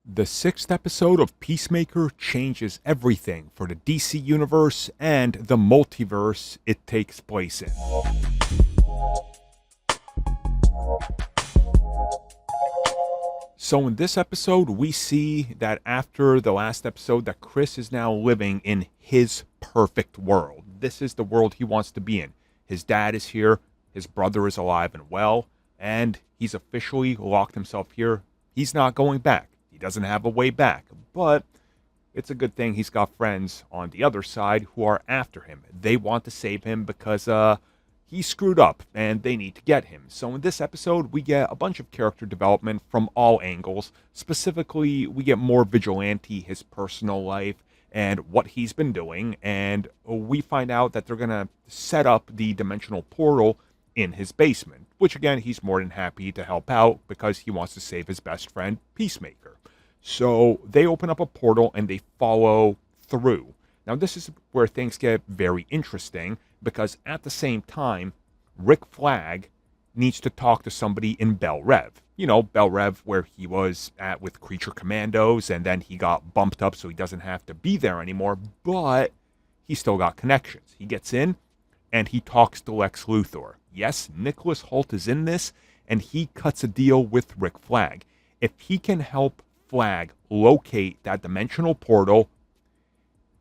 The sixth episode of Peacemaker changes everything for the DC Universe and the multiverse it takes place in. So in this episode, we see that after the last episode that Chris is now living in his perfect world. This is the world he wants to be in. His dad is here, his brother is alive and well, and he's officially locked himself here. He's not going back. He doesn't have a way back, but it's a good thing he's got friends on the other side who are after him. They want to save him because he screwed up and they need to get him. So in this episode, we get a bunch of character development from all angles. Specifically, we get more Vigilante, his personal life, and what he's been doing. And we find out that they're going to set up the dimensional portal in his basement, which again, he's more than happy to help out because he wants to save his best friend, Peacemaker. So they open up a portal and they follow through. Now this is where things get very interesting because at the same time, Rick Flag needs to talk to somebody in Bel Rev. You know, Bel Rev where he was at with Creature Commandos and then he got bumped up so he doesn't have to be there anymore, but he still got connections. He gets in and he talks to Lex Luthor. Yes, Nicholas Hoult is in this, and he cuts a deal with Rick Flag. If he can help Flag locate that dimensional portal,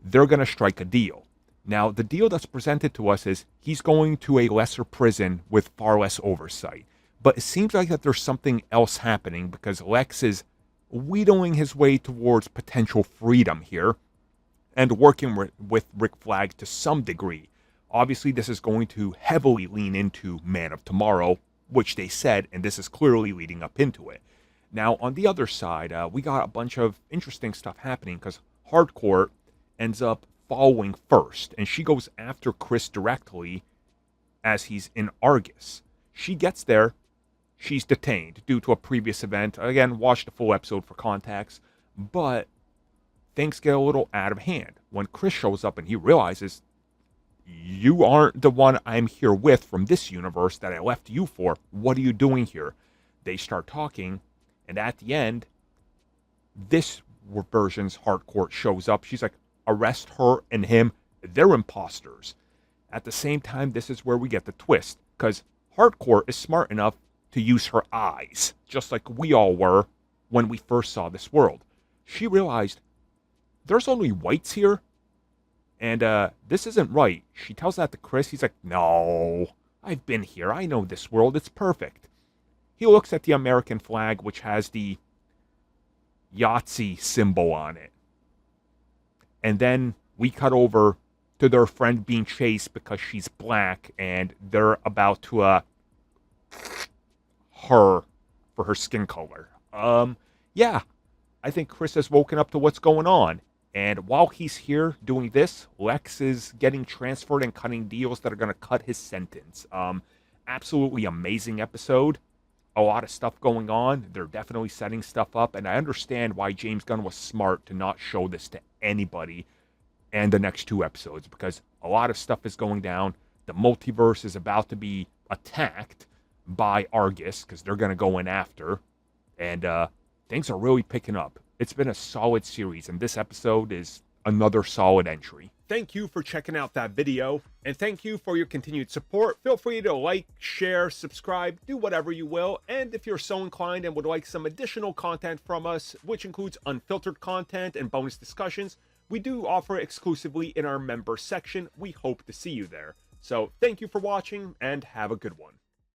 they're going to strike a deal. Now, the deal that's presented to us is he's going to a lesser prison with far less oversight. But it seems like that there's something else happening because Lex is wheedling his way towards potential freedom here and working with Rick Flag to some degree. Obviously, this is going to heavily lean into Man of Tomorrow, which they said, and this is clearly leading up into it. Now, on the other side, we got a bunch of interesting stuff happening because Hardcore ends up following first, and she goes after Chris directly as he's in Argus. She gets there, she's detained due to a previous event. Again, watch the full episode for context, but things get a little out of hand. When Chris shows up and he realizes, you aren't the one I'm here with from this universe that I left you for. What are you doing here? They start talking, and at the end, this version's Hardcore shows up. She's like, arrest her and him. They're imposters. At the same time, this is where we get the twist, because Hardcore is smart enough to use her eyes, just like we all were when we first saw this world. She realized, there's only whites here? And this isn't right. She tells that to Chris. He's like, no, I've been here. I know this world. It's perfect. He looks at the American flag, which has the Yahtzee symbol on it. And then we cut over to their friend being chased because she's black. And they're about to her for her skin color. Yeah, I think Chris has woken up to what's going on. And while he's here doing this, Lex is getting transferred and cutting deals that are going to cut his sentence. Absolutely amazing episode. A lot of stuff going on. They're definitely setting stuff up. And I understand why James Gunn was smart to not show this to anybody and the next two episodes. Because a lot of stuff is going down. The multiverse is about to be attacked by Argus. Because they're going to go in after. And things are really picking up. It's been a solid series, and this episode is another solid entry. Thank you for checking out that video, and thank you for your continued support. Feel free to like, share, subscribe, do whatever you will, and if you're so inclined and would like some additional content from us, which includes unfiltered content and bonus discussions, we do offer exclusively in our member section. We hope to see you there. So thank you for watching, and have a good one.